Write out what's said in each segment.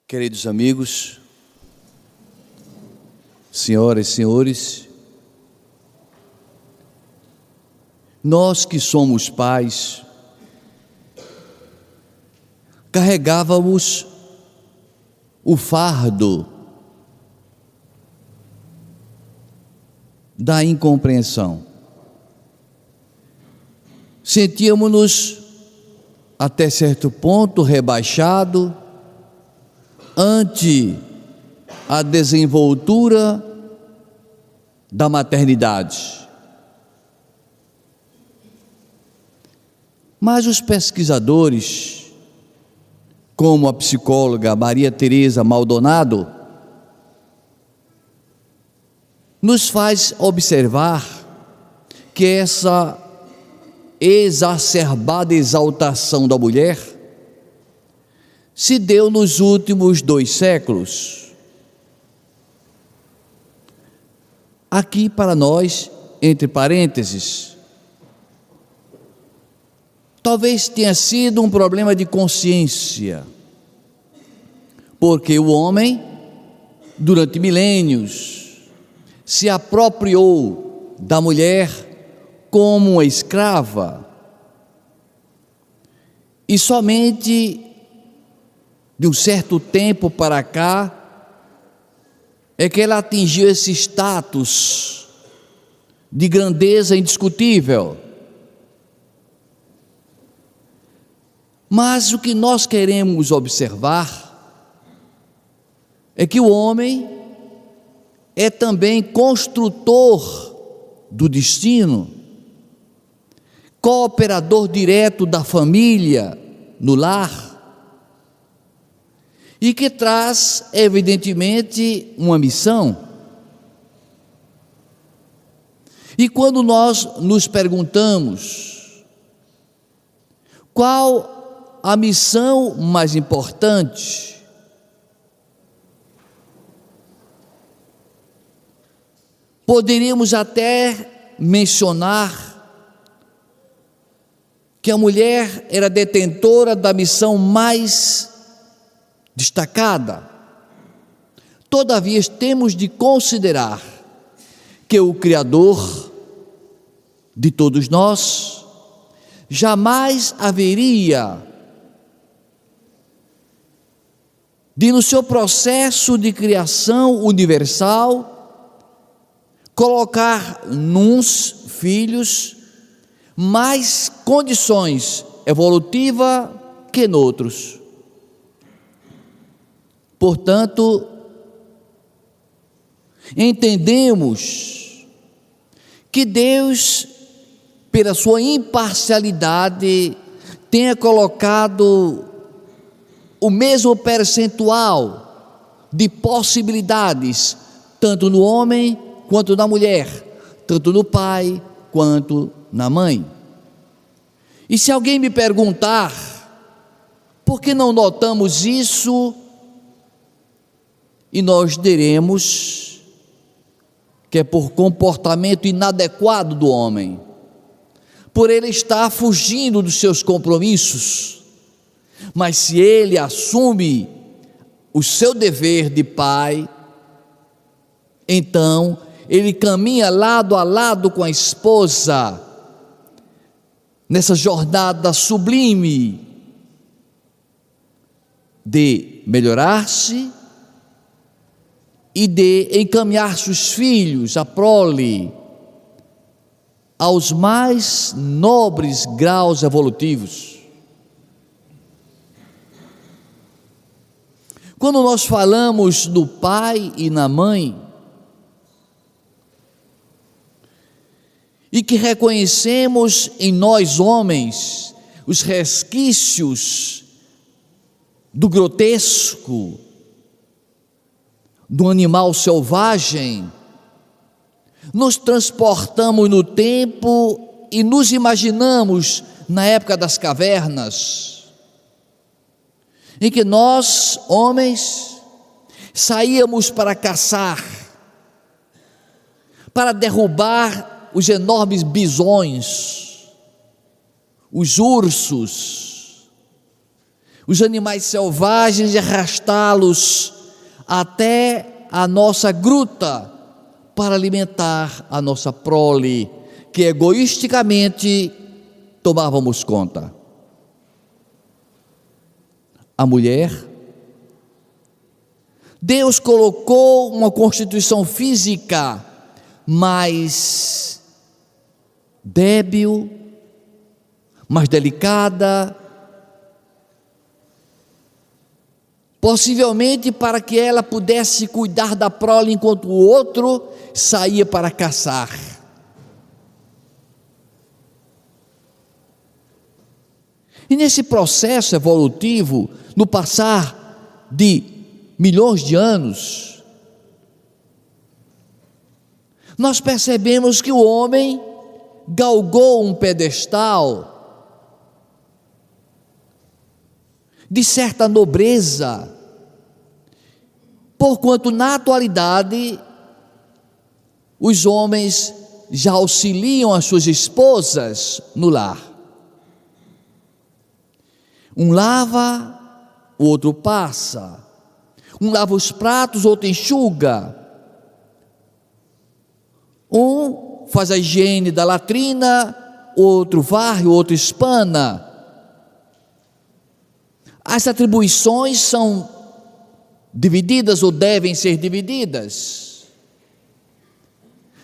Queridos amigos, senhoras e senhores, nós que somos pais, carregávamos o fardo da incompreensão. Sentíamos-nos até certo ponto rebaixados ante a desenvoltura da maternidade. Mas os pesquisadores, como a psicóloga Maria Teresa Maldonado, nos faz observar que essa exacerbada exaltação da mulher se deu nos últimos 2 séculos. Aqui para nós, entre parênteses, talvez tenha sido um problema de consciência, porque o homem, durante milênios, se apropriou da mulher como uma escrava, e somente de um certo tempo para cá é que ela atingiu esse status de grandeza indiscutível. Mas o que nós queremos observar é que o homem é também construtor do destino, cooperador direto da família no lar, e que traz, evidentemente, uma missão. E quando nós nos perguntamos qual a missão mais importante, poderíamos até mencionar que a mulher era detentora da missão mais destacada. Todavia, temos de considerar que o Criador de todos nós jamais haveria de, no seu processo de criação universal, colocar nos filhos mais condições evolutivas que noutros. Portanto, entendemos que Deus, pela sua imparcialidade, tenha colocado o mesmo percentual de possibilidades, tanto no homem quanto na mulher, tanto no pai quanto na mãe. E se alguém me perguntar, por que não notamos isso? E nós diremos que é por comportamento inadequado do homem, por ele estar fugindo dos seus compromissos. Mas se ele assume o seu dever de pai, então ele caminha lado a lado com a esposa, nessa jornada sublime de melhorar-se e de encaminhar seus filhos, a prole, aos mais nobres graus evolutivos. Quando nós falamos no pai e na mãe, e que reconhecemos em nós homens os resquícios do grotesco, do animal selvagem, nos transportamos no tempo e nos imaginamos na época das cavernas, em que nós, homens, saíamos para caçar, para derrubar os enormes bisões, os ursos, os animais selvagens e arrastá-los até a nossa gruta para alimentar a nossa prole, que egoisticamente tomávamos conta. A mulher, Deus colocou uma constituição física mais débil, mais delicada, possivelmente para que ela pudesse cuidar da prole enquanto o outro saía para caçar. E nesse processo evolutivo, no passar de milhões de anos, nós percebemos que o homem galgou um pedestal de certa nobreza, porquanto na atualidade os homens já auxiliam as suas esposas no lar. Um lava, o outro passa. Um lava os pratos, o outro enxuga. Um faz a higiene da latrina, o outro varre, o outro espana. As atribuições são divididas ou devem ser divididas.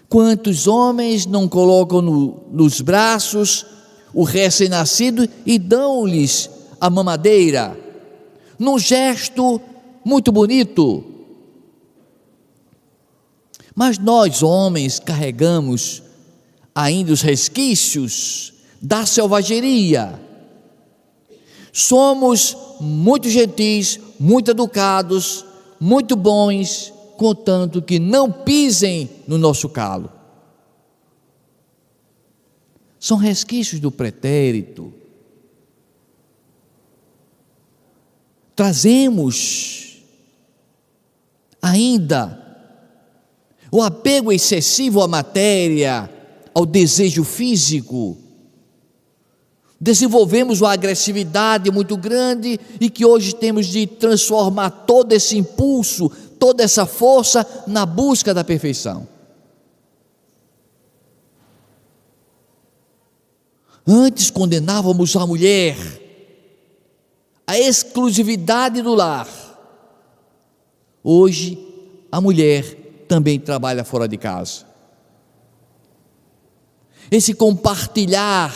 Quantos homens não colocam nos braços o recém-nascido e dão-lhes a mamadeira, num gesto muito bonito. Mas nós, homens, carregamos ainda os resquícios da selvageria. Somos muito gentis, muito educados, muito bons, contanto que não pisem no nosso calo. São resquícios do pretérito. Trazemos ainda o apego excessivo à matéria, ao desejo físico. Desenvolvemos uma agressividade muito grande e que hoje temos de transformar todo esse impulso, toda essa força na busca da perfeição. Antes condenávamos a mulher à exclusividade do lar. Hoje a mulher também trabalha fora de casa. Esse compartilhar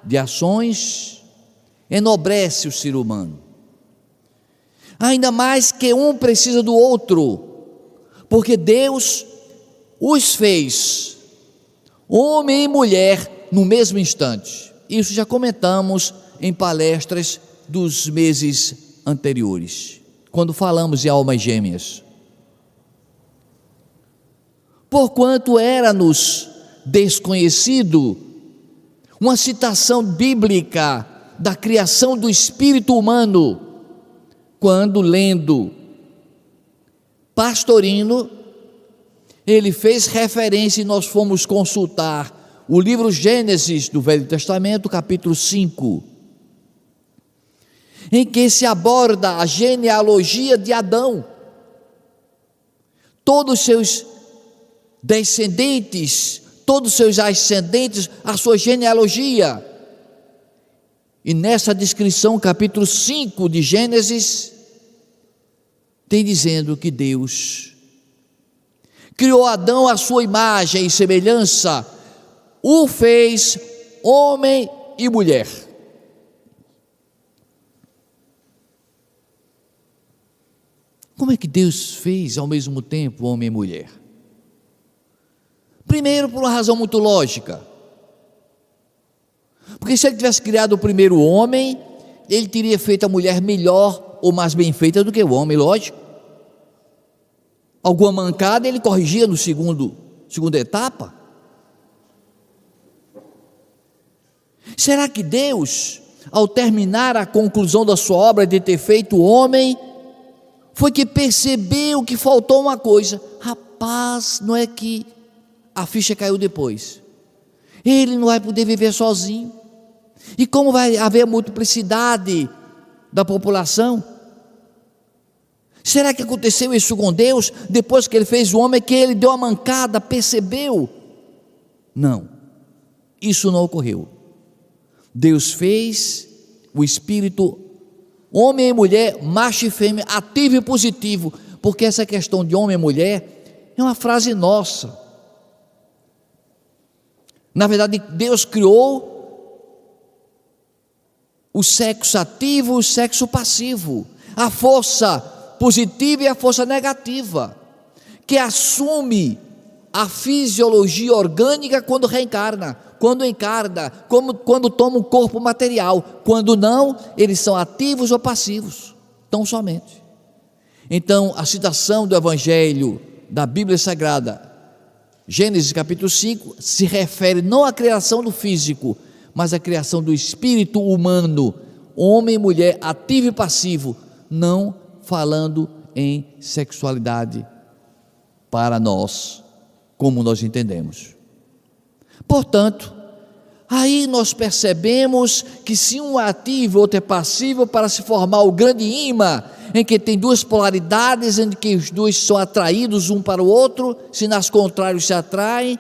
de ações enobrece o ser humano, ainda mais que um precisa do outro, porque Deus os fez homem e mulher no mesmo instante. Isso já comentamos em palestras dos meses anteriores, quando falamos de almas gêmeas. Porquanto era-nos desconhecido uma citação bíblica da criação do espírito humano, quando lendo Pastorino, ele fez referência e nós fomos consultar o livro Gênesis do Velho Testamento, capítulo 5, em que se aborda a genealogia de Adão, todos os seus descendentes, todos os seus ascendentes, a sua genealogia. E nessa descrição, capítulo 5 de Gênesis, tem dizendo que Deus criou Adão à sua imagem e semelhança, o fez homem e mulher. Como é que Deus fez ao mesmo tempo homem e mulher? Primeiro, por uma razão muito lógica, porque se ele tivesse criado o primeiro homem, ele teria feito a mulher melhor ou mais bem feita do que o homem, lógico. Alguma mancada ele corrigia no segunda etapa. Será que Deus, ao terminar a conclusão da sua obra de ter feito o homem, foi que percebeu que faltou uma coisa? Rapaz, não é que a ficha caiu depois. Ele não vai poder viver sozinho. E como vai haver multiplicidade da população? Será que aconteceu isso com Deus? Depois que Ele fez o homem, que Ele deu a mancada, percebeu? Não, isso não ocorreu. Deus fez o espírito, homem e mulher, macho e fêmea, ativo e positivo, porque essa questão de homem e mulher é uma frase nossa. Na verdade, Deus criou o sexo ativo e o sexo passivo, a força positiva e a força negativa, que assume a fisiologia orgânica quando reencarna, quando encarna, quando toma um corpo material. Quando não, eles são ativos ou passivos, tão somente. Então, a citação do Evangelho da Bíblia Sagrada, Gênesis capítulo 5, se refere não à criação do físico, mas à criação do espírito humano, homem e mulher, ativo e passivo, não falando em sexualidade para nós, como nós entendemos. Portanto, aí nós percebemos que se um é ativo, outro é passivo, para se formar o grande ímã, em que tem duas polaridades, em que os dois são atraídos um para o outro, se nas contrários se atraem,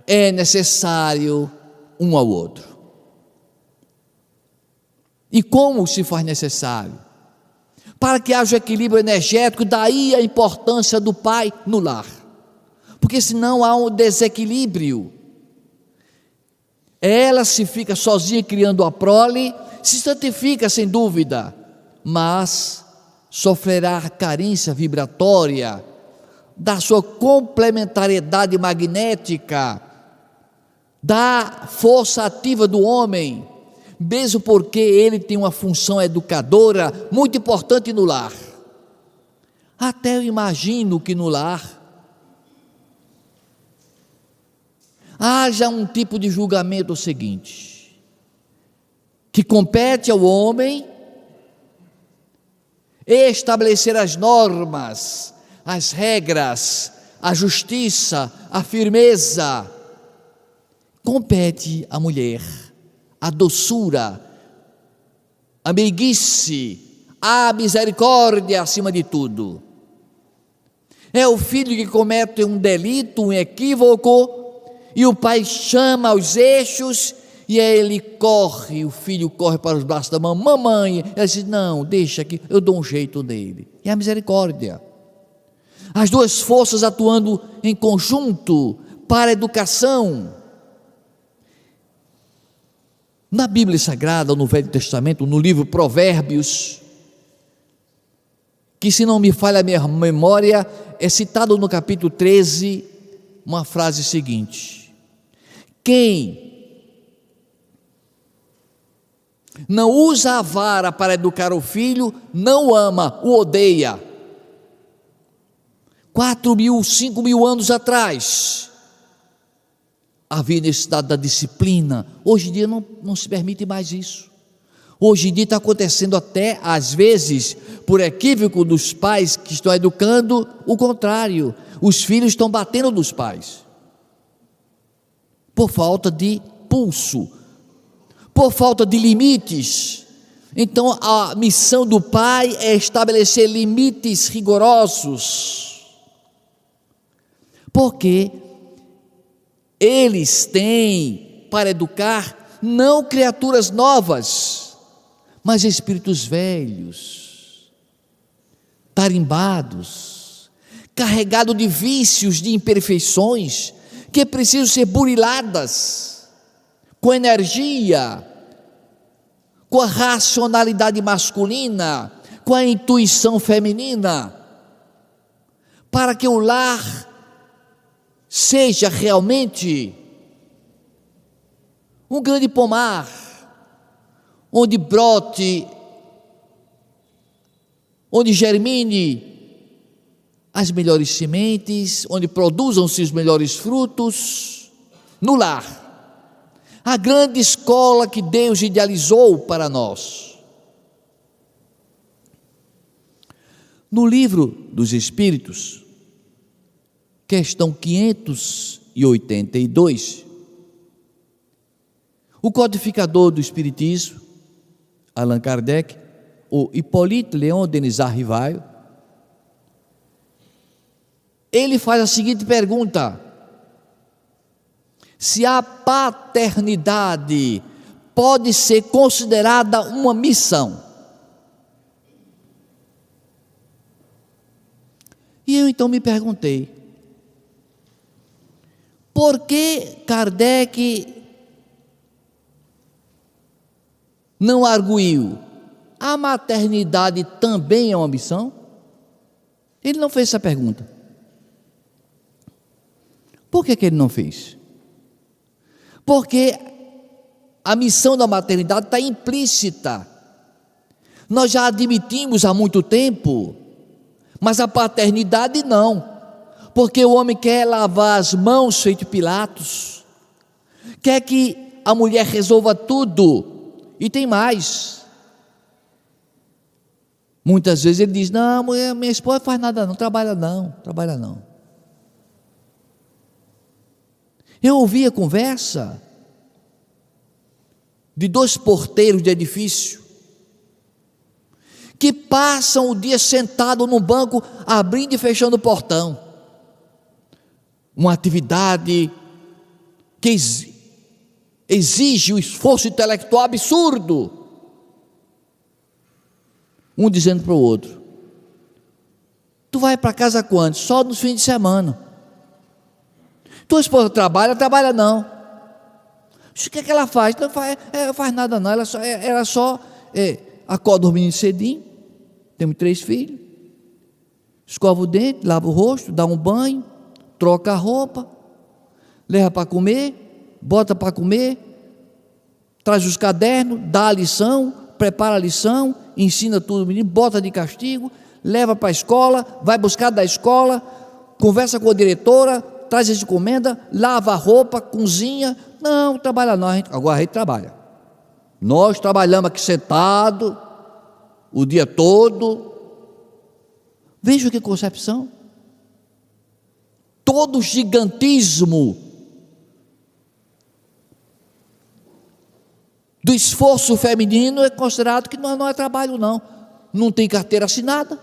é necessário um ao outro. E como se faz necessário? Para que haja equilíbrio energético, daí a importância do pai no lar, porque senão há um desequilíbrio. Ela se fica sozinha criando a prole, se santifica sem dúvida, mas sofrerá carência vibratória da sua complementariedade magnética, da força ativa do homem, mesmo porque ele tem uma função educadora muito importante no lar. Até eu imagino que no lar haja um tipo de julgamento seguinte, que compete ao homem estabelecer as normas, as regras, a justiça, a firmeza. Compete à mulher a doçura, a meiguice, a misericórdia acima de tudo. É o filho que comete um delito, um equívoco, e o pai chama aos eixos, e aí ele corre, o filho corre para os braços da mamãe, ela diz: não, deixa que eu dou um jeito nele. É a misericórdia. As duas forças atuando em conjunto para a educação. Na Bíblia Sagrada, no Velho Testamento, no livro Provérbios, que se não me falha a minha memória, é citado no capítulo 13, uma frase seguinte: quem não usa a vara para educar o filho, não o ama, o odeia. 4.000, 5.000 anos atrás, havia necessidade da disciplina. Hoje em dia não se permite mais isso. Hoje em dia está acontecendo até, às vezes, por equívoco dos pais que estão educando, o contrário. Os filhos estão batendo nos pais, por falta de pulso, por falta de limites. Então a missão do pai é estabelecer limites rigorosos, porque eles têm para educar não criaturas novas, mas espíritos velhos, tarimbados, carregados de vícios, de imperfeições, que precisam ser buriladas com energia, com a racionalidade masculina, com a intuição feminina, para que o lar seja realmente um grande pomar, onde brote, onde germine as melhores sementes, onde produzam-se os melhores frutos, no lar. A grande escola que Deus idealizou para nós. No livro dos Espíritos, questão 582, o codificador do Espiritismo, Allan Kardec, o Hippolyte Léon Denis Rivail, ele faz a seguinte pergunta: se a paternidade pode ser considerada uma missão. E eu então me perguntei, por que Kardec não arguiu a maternidade também é uma missão? Ele não fez essa pergunta. Por que ele não fez? Porque a missão da maternidade está implícita. Nós já admitimos há muito tempo, mas a paternidade não. Porque o homem quer lavar as mãos feito Pilatos, quer que a mulher resolva tudo, e tem mais. Muitas vezes ele diz: não, minha esposa não faz nada não, trabalha não. Eu ouvi a conversa de 2 porteiros de edifício, que passam o dia sentado no banco, abrindo e fechando o portão. Uma atividade que exige um esforço intelectual absurdo. Um dizendo para o outro: tu vai para casa quando? Só nos fins de semana. Tua esposa trabalha não. O que é que ela faz? Não faz nada não, ela só acorda os meninos cedinho, temos 3 filhos, escova o dente, lava o rosto, dá um banho, troca a roupa, leva para comer, bota para comer, traz os cadernos, dá a lição, prepara a lição, ensina tudo o menino, bota de castigo, leva para a escola, vai buscar da escola, conversa com a diretora, traz as encomendas, lava a roupa, cozinha. Não, trabalha não, agora a gente trabalha. Nós trabalhamos aqui sentado o dia todo. Veja que concepção. Todo gigantismo do esforço feminino é considerado que não é trabalho não. Não tem carteira assinada.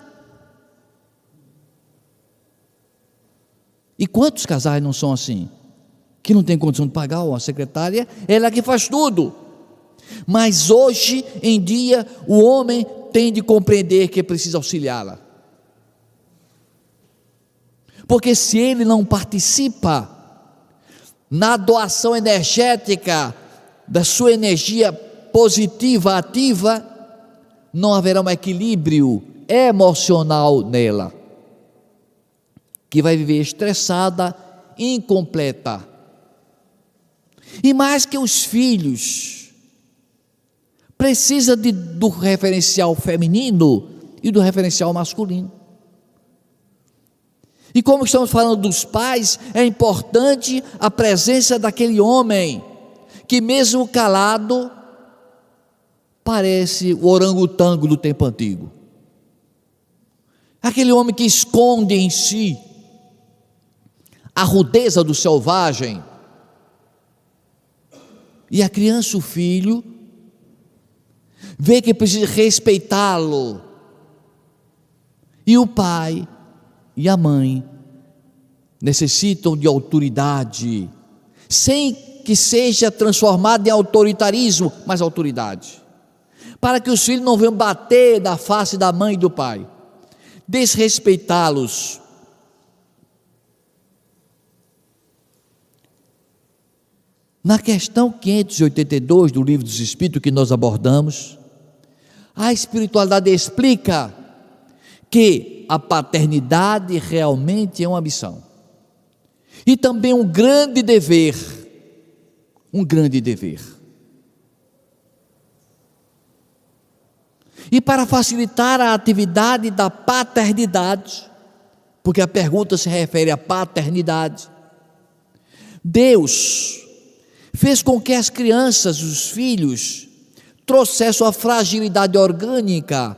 E quantos casais não são assim? Que não tem condição de pagar uma secretária, ela que faz tudo. Mas hoje em dia o homem tem de compreender que precisa auxiliá-la. Porque se ele não participa na doação energética da sua energia positiva, ativa, não haverá um equilíbrio emocional nela, que vai viver estressada, incompleta. E mais que os filhos, precisa do referencial feminino e do referencial masculino. E como estamos falando dos pais, é importante a presença daquele homem, que mesmo calado, parece o orangotango do tempo antigo. Aquele homem que esconde em si a rudeza do selvagem, e a criança, o filho, vê que precisa respeitá-lo, e o pai e a mãe necessitam de autoridade, sem que seja transformado em autoritarismo, mas autoridade, para que os filhos não venham bater na face da mãe e do pai, desrespeitá-los. Na questão 582 do Livro dos Espíritos que nós abordamos, a espiritualidade explica que a paternidade realmente é uma missão, e também um grande dever, E para facilitar a atividade da paternidade, porque a pergunta se refere à paternidade, Deus fez com que as crianças, os filhos, trouxessem a fragilidade orgânica,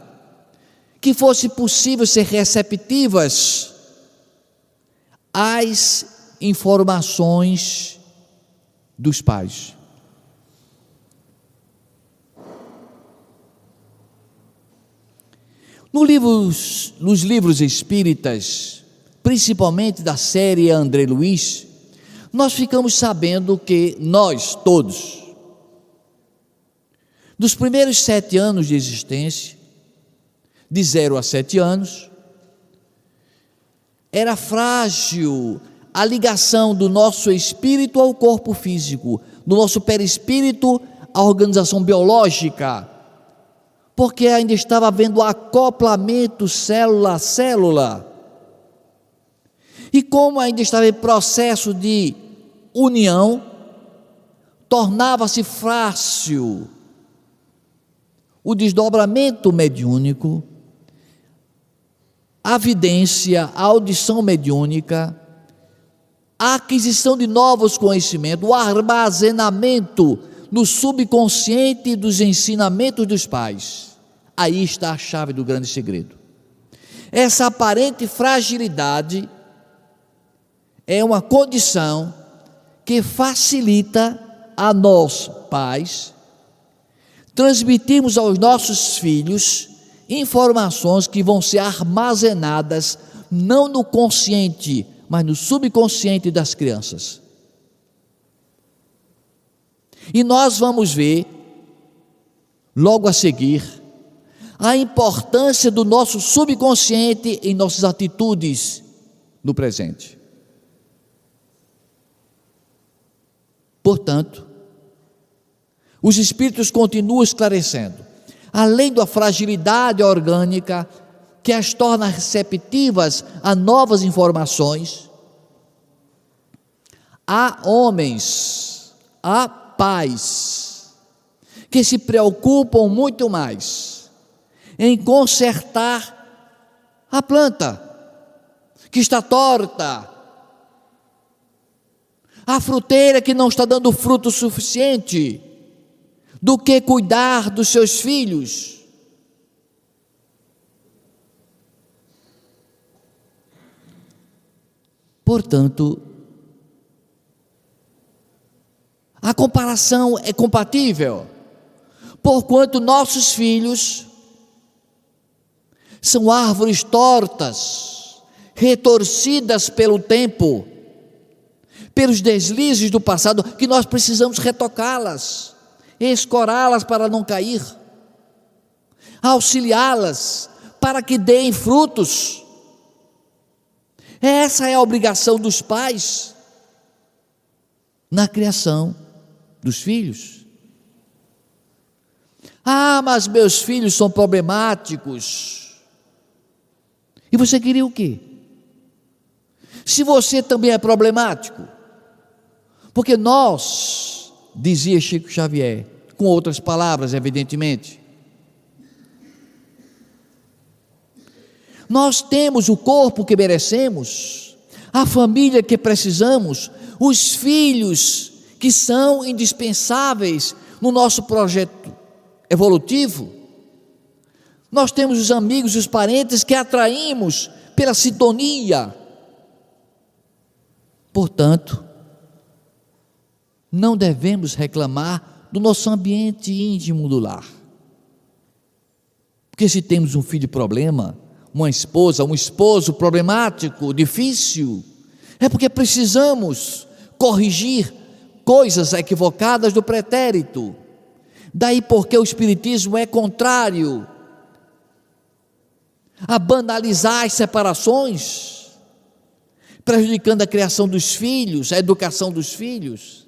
que fosse possível ser receptivas às informações dos pais. Nos livros espíritas, principalmente da série André Luiz, nós ficamos sabendo que nós todos, dos primeiros 7 anos de existência, de 0 a 7 anos, era frágil a ligação do nosso espírito ao corpo físico, do nosso perispírito à organização biológica, porque ainda estava havendo acoplamento célula a célula. E como ainda estava em processo de união, tornava-se fácil o desdobramento mediúnico, a vidência, a audição mediúnica, a aquisição de novos conhecimentos, o armazenamento no subconsciente dos ensinamentos dos pais. Aí está a chave do grande segredo. Essa aparente fragilidade é uma condição que facilita a nós, pais, transmitirmos aos nossos filhos informações que vão ser armazenadas não no consciente, mas no subconsciente das crianças. E nós vamos ver, logo a seguir, a importância do nosso subconsciente em nossas atitudes no presente. Portanto, os Espíritos continuam esclarecendo, além da fragilidade orgânica que as torna receptivas a novas informações, há homens, há pais que se preocupam muito mais em consertar a planta que está torta, a fruteira que não está dando fruto suficiente, do que cuidar dos seus filhos. Portanto, a comparação é compatível, porquanto nossos filhos são árvores tortas, retorcidas pelo tempo, pelos deslizes do passado, que nós precisamos retocá-las, escorá-las para não cair, auxiliá-las para que deem frutos. Essa é a obrigação dos pais na criação dos filhos. Ah, mas meus filhos são problemáticos. E você queria o quê? Se você também é problemático, porque nós, dizia Chico Xavier, com outras palavras, evidentemente, nós temos o corpo que merecemos, a família que precisamos, os filhos que são indispensáveis no nosso projeto evolutivo. Nós temos os amigos e os parentes que atraímos pela sintonia. Portanto, não devemos reclamar do nosso ambiente íntimo do lar. Porque se temos um filho problema, uma esposa, um esposo problemático, difícil, é porque precisamos corrigir coisas equivocadas do pretérito. Daí porque o Espiritismo é contrário a banalizar as separações, prejudicando a criação dos filhos, a educação dos filhos.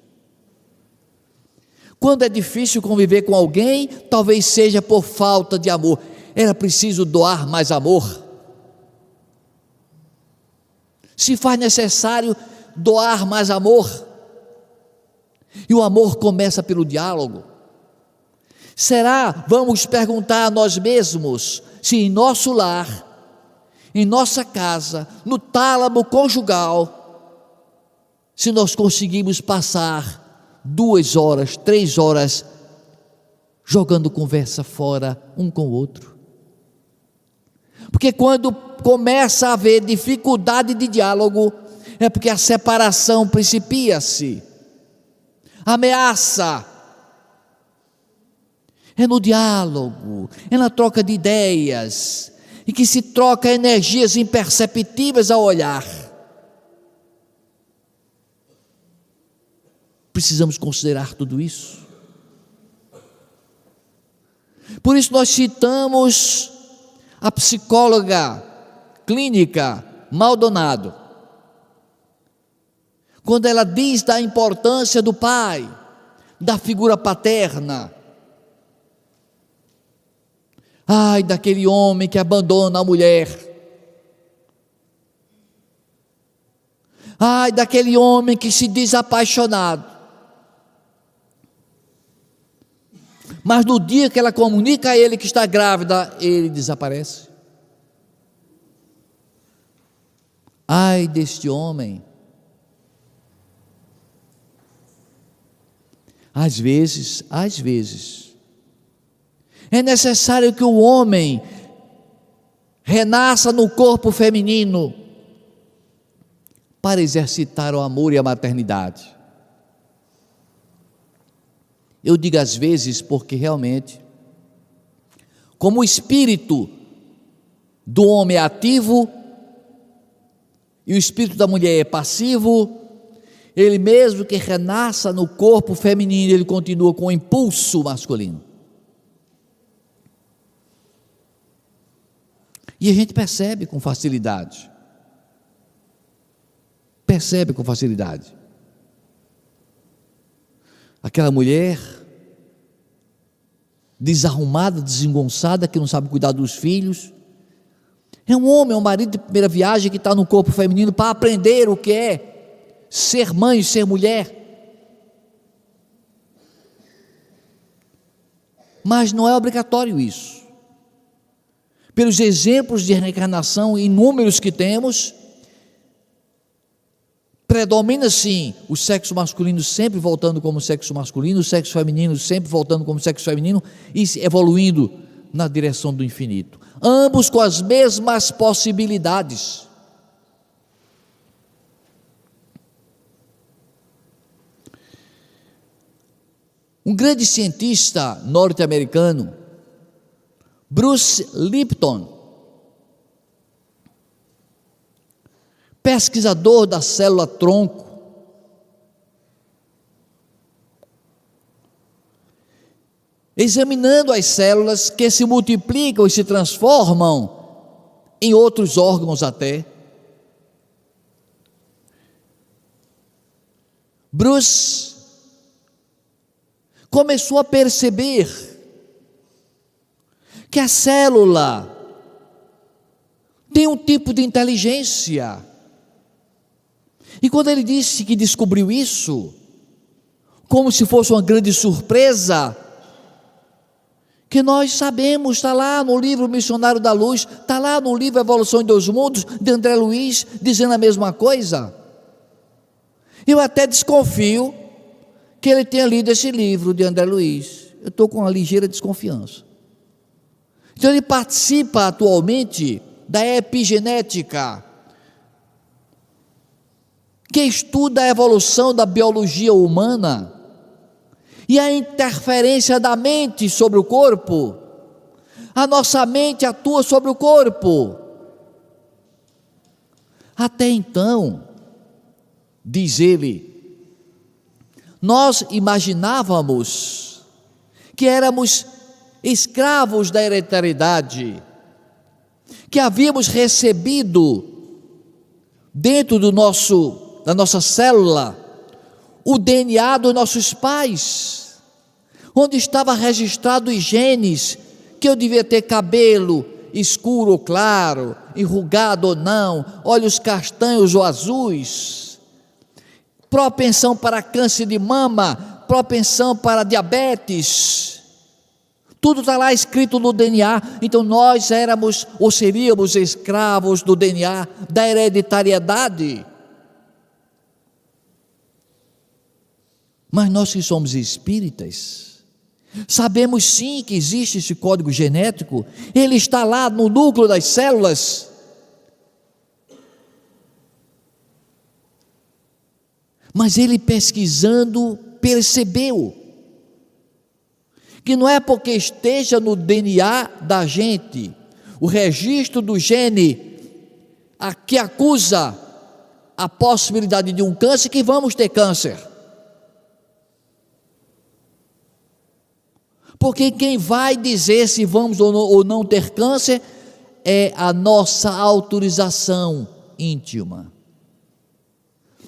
Quando é difícil conviver com alguém, talvez seja por falta de amor. Era preciso doar mais amor. Se faz necessário doar mais amor. E o amor começa pelo diálogo. Será, vamos perguntar a nós mesmos, se em nosso lar, em nossa casa, no tálamo conjugal, se nós conseguimos passar 2 horas, 3 horas, jogando conversa fora um com o outro. Porque quando começa a haver dificuldade de diálogo, é porque a separação principia-se, ameaça. É no diálogo, é na troca de ideias, e que se troca energias imperceptíveis ao olhar. Precisamos considerar tudo isso. Por isso nós citamos a psicóloga clínica Maldonado, quando ela diz da importância do pai, da figura paterna. Ai, daquele homem que abandona a mulher. Ai, daquele homem que se diz apaixonado. Mas no dia que ela comunica a ele que está grávida, ele desaparece. Ai deste homem. Às vezes, é necessário que o homem renasça no corpo feminino para exercitar o amor e a maternidade. Eu digo às vezes porque realmente, como o espírito do homem é ativo e o espírito da mulher é passivo, ele mesmo que renasça no corpo feminino, ele continua com o impulso masculino. E a gente percebe com facilidade. Aquela mulher desarrumada, desengonçada, que não sabe cuidar dos filhos. É um homem, um marido de primeira viagem que está no corpo feminino para aprender o que é ser mãe, ser mulher. Mas não é obrigatório isso. Pelos exemplos de reencarnação inúmeros que temos, predomina sim o sexo masculino sempre voltando como sexo masculino, o sexo feminino sempre voltando como sexo feminino e evoluindo na direção do infinito. Ambos com as mesmas possibilidades. Um grande cientista norte-americano, Bruce Lipton, pesquisador da célula tronco, examinando as células que se multiplicam e se transformam em outros órgãos até, Bruce começou a perceber que a célula tem um tipo de inteligência. E quando ele disse que descobriu isso, como se fosse uma grande surpresa, que nós sabemos, está lá no livro Missionário da Luz, está lá no livro Evolução em Dois Mundos, de André Luiz, dizendo a mesma coisa. Eu até desconfio que ele tenha lido esse livro de André Luiz. Eu estou com uma ligeira desconfiança. Então ele participa atualmente da epigenética, que estuda a evolução da biologia humana e a interferência da mente sobre o corpo. A nossa mente atua sobre o corpo. Até então, diz ele, nós imaginávamos que éramos escravos da hereditariedade, que havíamos recebido dentro da nossa célula o DNA dos nossos pais, onde estava registrado os genes, que eu devia ter cabelo escuro ou claro, enrugado ou não, olhos castanhos ou azuis, propensão para câncer de mama, propensão para diabetes, tudo está lá escrito no DNA. Então nós éramos ou seríamos escravos do DNA, da hereditariedade. Mas nós que somos espíritas, sabemos sim que existe esse código genético, ele está lá no núcleo das células. Mas ele pesquisando percebeu que não é porque esteja no DNA da gente o registro do gene que acusa a possibilidade de um câncer, que vamos ter câncer. Porque quem vai dizer se vamos ou não ter câncer é a nossa autorização íntima.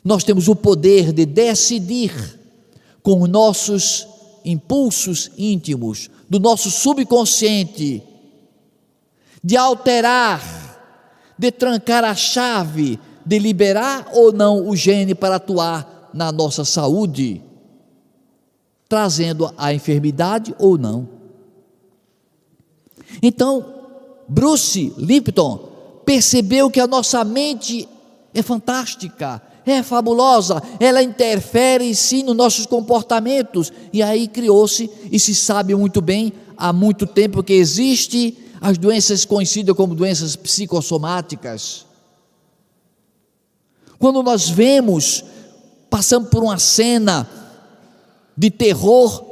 Nós temos o poder de decidir com os nossos impulsos íntimos, do nosso subconsciente, de alterar, de trancar a chave, de liberar ou não o gene para atuar na nossa saúde, trazendo a enfermidade ou não. Então, Bruce Lipton percebeu que a nossa mente é fantástica, é fabulosa, ela interfere sim nos nossos comportamentos, e aí criou-se, e se sabe muito bem, há muito tempo que existe as doenças conhecidas como doenças psicossomáticas. Quando nós vemos, passamos por uma cena de terror,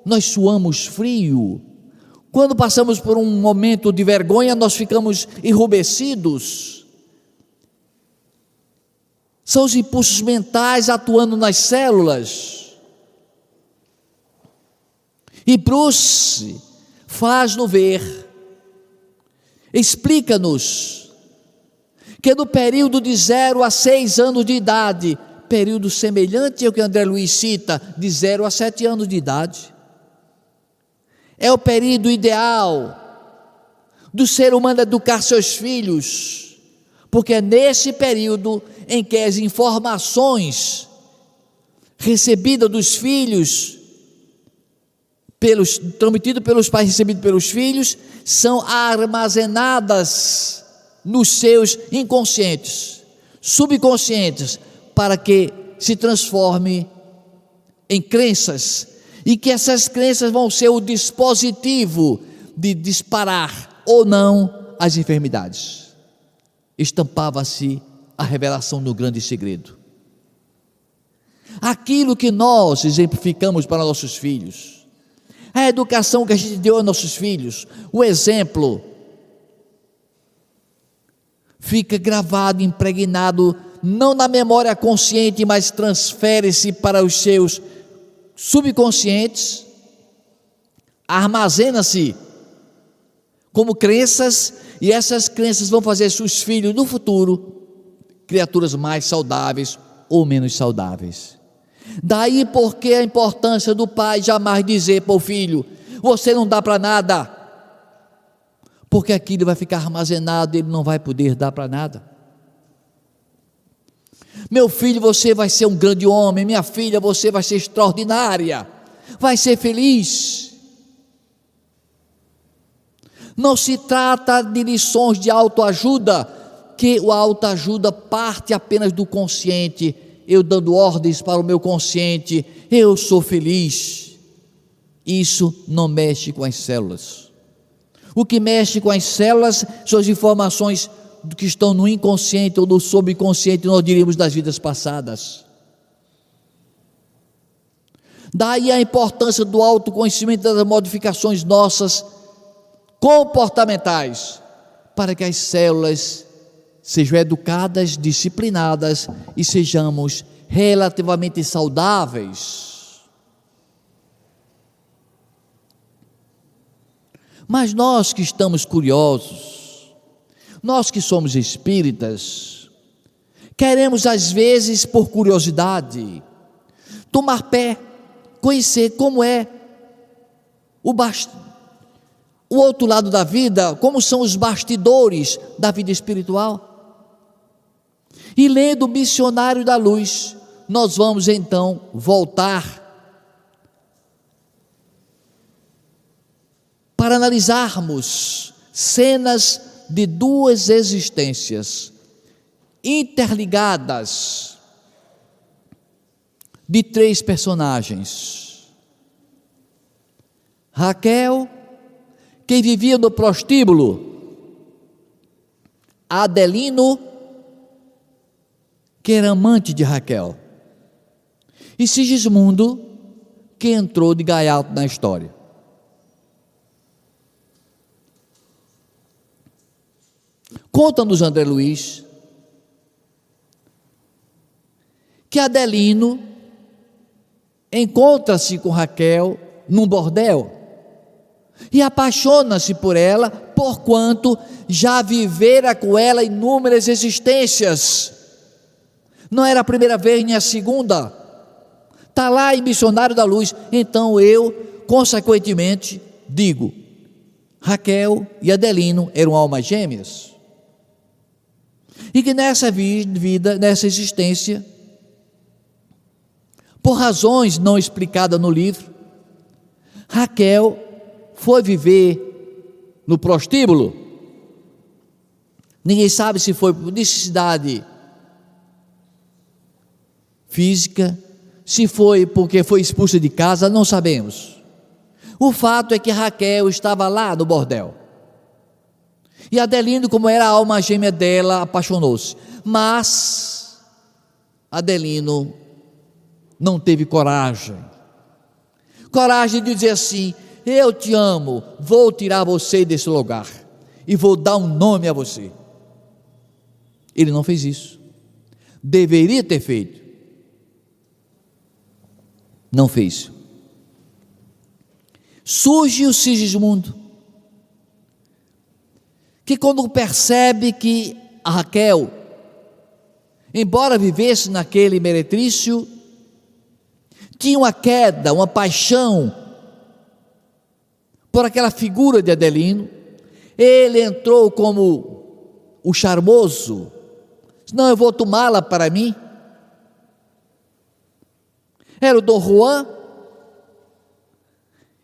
nós suamos frio. Quando passamos por um momento de vergonha, nós ficamos enrubescidos. São os impulsos mentais atuando nas células. E Bruce faz-nos ver, explica-nos, que no período de 0 a 6 anos de idade, período semelhante ao que André Luiz cita, de 0 a 7 anos de idade, é o período ideal do ser humano educar seus filhos, porque é nesse período em que as informações recebidas dos filhos, transmitidas pelos pais, recebidas pelos filhos, são armazenadas nos seus inconscientes, subconscientes, para que se transforme em crenças, e que essas crenças vão ser o dispositivo de disparar ou não as enfermidades. Estampava-se a revelação no grande segredo. Aquilo que nós exemplificamos para nossos filhos, a educação que a gente deu a nossos filhos, o exemplo, fica gravado, impregnado, não na memória consciente, mas transfere-se para os seus subconscientes, armazena-se como crenças, e essas crenças vão fazer seus filhos no futuro criaturas mais saudáveis ou menos saudáveis. Daí porque a importância do pai jamais dizer para o filho: você não dá para nada, porque aquilo vai ficar armazenado e ele não vai poder dar para nada. Meu filho, você vai ser um grande homem. Minha filha, você vai ser extraordinária, vai ser feliz. Não se trata de lições de autoajuda, que a autoajuda parte apenas do consciente, eu dando ordens para o meu consciente, eu sou feliz. Isso não mexe com as células. O que mexe com as células são as informações que estão no inconsciente ou no subconsciente, nós diríamos, das vidas passadas. Daí a importância do autoconhecimento das modificações nossas comportamentais, para que as células sejam educadas, disciplinadas e sejamos relativamente saudáveis. Mas nós que estamos curiosos, nós que somos espíritas, queremos às vezes, por curiosidade, tomar pé, conhecer como é o outro lado da vida, como são os bastidores da vida espiritual. E lendo o Missionário da Luz, nós vamos então voltar para analisarmos cenas de duas existências interligadas, de três personagens: Raquel, que vivia no prostíbulo; Adelino, que era amante de Raquel; e Sigismundo, que entrou de gaiato na história. Conta-nos André Luiz que Adelino encontra-se com Raquel num bordel e apaixona-se por ela, porquanto já vivera com ela inúmeras existências. Não era a primeira vez nem a segunda. Está lá em Missionário da Luz. Então eu, consequentemente, digo: Raquel e Adelino eram almas gêmeas, e que nessa vida, nessa existência, por razões não explicadas no livro, Raquel foi viver no prostíbulo. Ninguém sabe se foi por necessidade física, se foi porque foi expulsa de casa, não sabemos. O fato é que Raquel estava lá no bordel, e Adelino, como era a alma gêmea dela, apaixonou-se. Mas Adelino não teve coragem de dizer assim: eu te amo, vou tirar você desse lugar e vou dar um nome a você. Ele não fez isso. Deveria ter feito, não fez. Surge o Sigismundo, que quando percebe que a Raquel, embora vivesse naquele meretrício, tinha uma queda, uma paixão por aquela figura de Adelino, ele entrou como o charmoso: não, eu vou tomá-la para mim. Era o Dom Juan,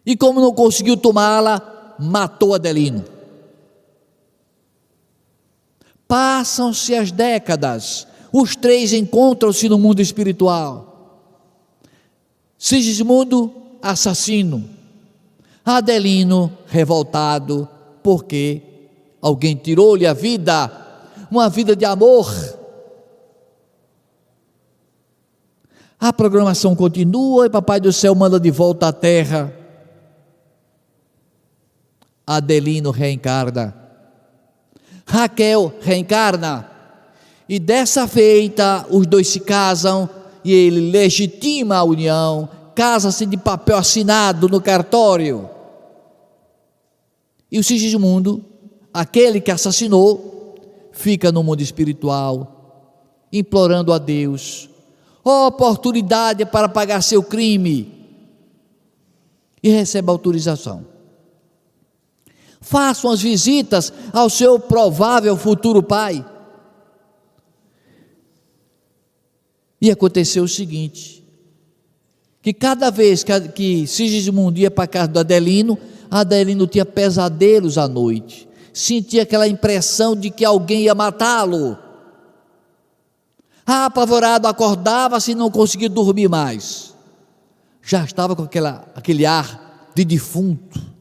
e como não conseguiu tomá-la, matou Adelino. Passam-se as décadas, os três encontram-se no mundo espiritual. Sigismundo, assassino; Adelino, revoltado, porque alguém tirou-lhe a vida, uma vida de amor. A programação continua e Papai do Céu manda de volta à terra. Adelino reencarna, Raquel reencarna, e dessa feita os dois se casam, e ele legitima a união, casa-se de papel assinado no cartório. E o Sigismundo, aquele que assassinou, fica no mundo espiritual, implorando a Deus oportunidade para pagar seu crime, e recebe autorização. Façam as visitas ao seu provável futuro pai. E aconteceu o seguinte, que cada vez que Sigismundo ia para a casa do Adelino, Adelino tinha pesadelos à noite, sentia aquela impressão de que alguém ia matá-lo. Apavorado, acordava-se e não conseguia dormir mais, já estava com aquele ar de defunto,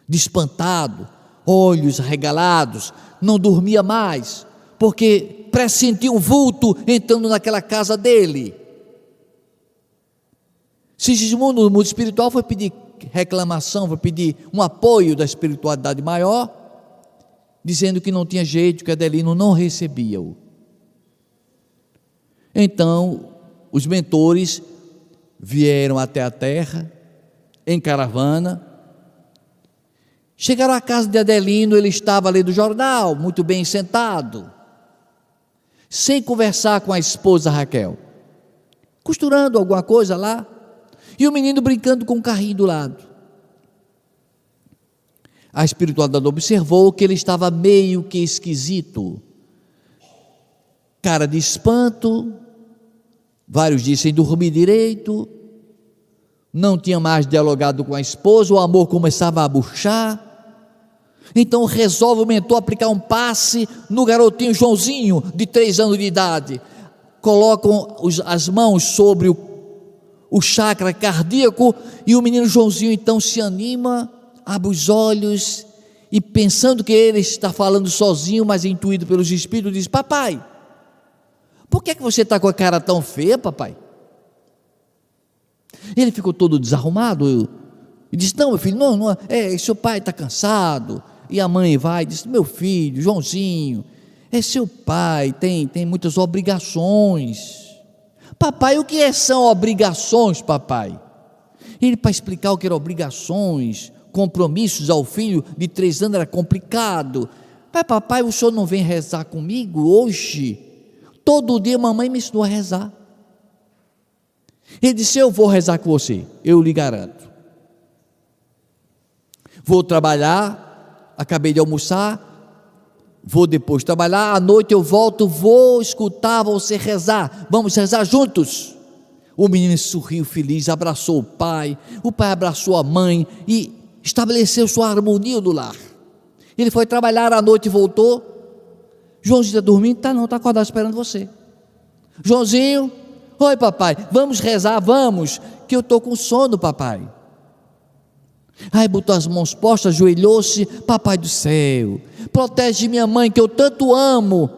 de espantado, olhos arregalados, não dormia mais, porque pressentia um vulto entrando naquela casa dele. Sigismundo, no mundo espiritual, foi pedir reclamação, foi pedir um apoio da espiritualidade maior, dizendo que não tinha jeito, que Adelino não recebia-o. Então os mentores vieram até a terra em caravana, chegaram à casa de Adelino. Ele estava lendo o jornal, muito bem sentado, sem conversar com a esposa Raquel, costurando alguma coisa lá, e o menino brincando com um carrinho do lado. A espiritualidade observou que ele estava meio que esquisito, cara de espanto, vários dias sem dormir direito, não tinha mais dialogado com a esposa, o amor começava a murchar. Então resolve o mentor aplicar um passe no garotinho Joãozinho, de 3 anos de idade. Colocam as mãos sobre o chakra cardíaco, e o menino Joãozinho então se anima, abre os olhos, e pensando que ele está falando sozinho, mas intuído pelos espíritos, diz: papai, por que você está com a cara tão feia, papai? Ele ficou todo desarrumado e disse: não, meu filho, não, seu pai está cansado. E a mãe vai e disse: meu filho, Joãozinho, É seu pai, tem muitas obrigações. Papai, o que são obrigações, papai? Ele, para explicar o que eram obrigações, compromissos ao filho de 3 anos, era complicado. Papai, o senhor não vem rezar comigo hoje? Todo dia mamãe me ensinou a rezar. Ele disse: eu vou rezar com você, eu lhe garanto. Vou trabalhar, acabei de almoçar, vou depois trabalhar, à noite eu volto, vou escutar você rezar, vamos rezar juntos. O menino sorriu feliz, abraçou o pai abraçou a mãe e estabeleceu sua harmonia no lar. Ele foi trabalhar à noite e voltou. Joãozinho está dormindo? Não, está acordado esperando você. Joãozinho, oi papai, vamos rezar, vamos, que eu estou com sono, papai. Aí botou as mãos postas, ajoelhou-se: papai do céu, protege minha mãe que eu tanto amo.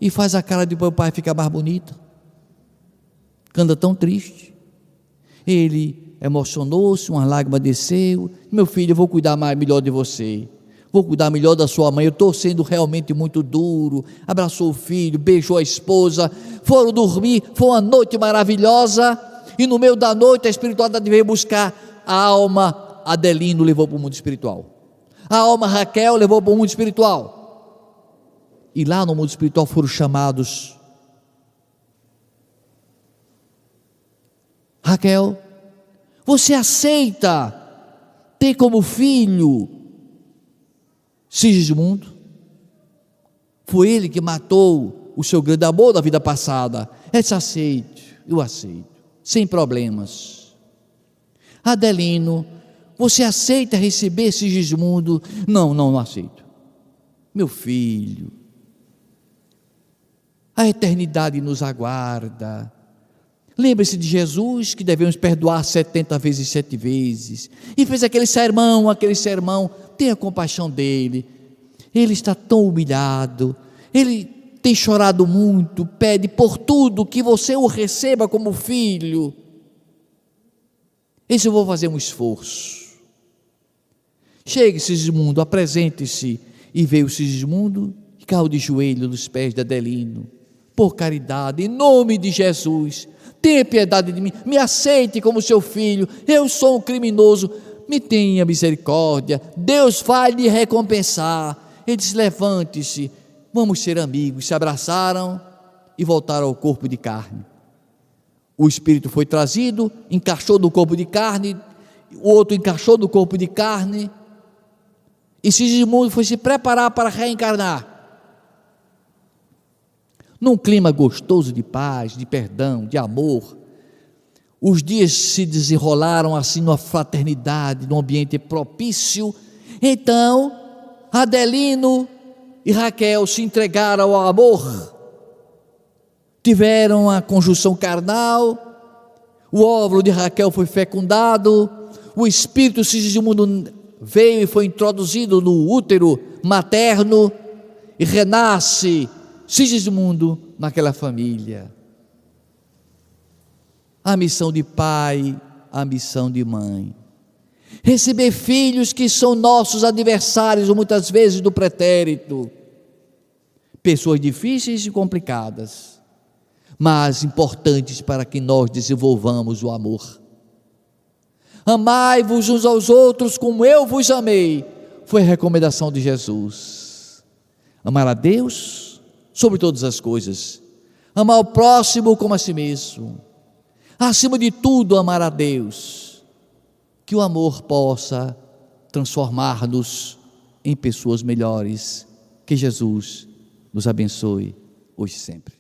E faz a cara de papai ficar mais bonita, anda tão triste. Ele emocionou-se, uma lágrima desceu: meu filho, eu vou cuidar melhor de você, vou cuidar melhor da sua mãe, eu estou sendo realmente muito duro. Abraçou o filho, beijou a esposa, foram dormir, foi uma noite maravilhosa. E no meio da noite a espiritualidade veio buscar a alma. Adelino levou para o mundo espiritual, a alma Raquel levou para o mundo espiritual, e lá no mundo espiritual foram chamados: Raquel, você aceita ter como filho Sigismundo? Foi ele que matou o seu grande amor da vida passada. Ele disse: aceito, eu aceito, sem problemas. Adelino, você aceita receber Sigismundo? Não aceito. Meu filho, a eternidade nos aguarda. Lembre-se de Jesus, que devemos perdoar 70 vezes 7 vezes, e fez aquele sermão, tenha compaixão dele. Ele está tão humilhado, ele tem chorado muito, pede por tudo que você o receba como filho. Esse eu vou fazer um esforço. Chegue, Sigismundo, apresente-se. E veio Sigismundo e caiu de joelho nos pés de Adelino: por caridade, em nome de Jesus, tenha piedade de mim, me aceite como seu filho, eu sou um criminoso, me tenha misericórdia, Deus vai lhe recompensar. Ele disse: levante-se, vamos ser amigos. Se abraçaram e voltaram ao corpo de carne. O espírito foi trazido, encaixou no corpo de carne, o outro encaixou no corpo de carne, e Sigismundo foi se preparar para reencarnar, num clima gostoso de paz, de perdão, de amor. Os dias se desenrolaram assim, numa fraternidade, num ambiente propício. Então Adelino e Raquel se entregaram ao amor, tiveram a conjunção carnal, o óvulo de Raquel foi fecundado, o espírito Sigismundo veio e foi introduzido no útero materno, e renasce Sigismundo naquela família. A missão de pai, a missão de mãe: receber filhos que são nossos adversários, muitas vezes do pretérito, pessoas difíceis e complicadas, mas importantes para que nós desenvolvamos o amor. Amai-vos uns aos outros como eu vos amei, foi a recomendação de Jesus. Amar a Deus sobre todas as coisas, amar o próximo como a si mesmo, acima de tudo amar a Deus. Que o amor possa transformar-nos em pessoas melhores. Que Jesus nos abençoe hoje e sempre.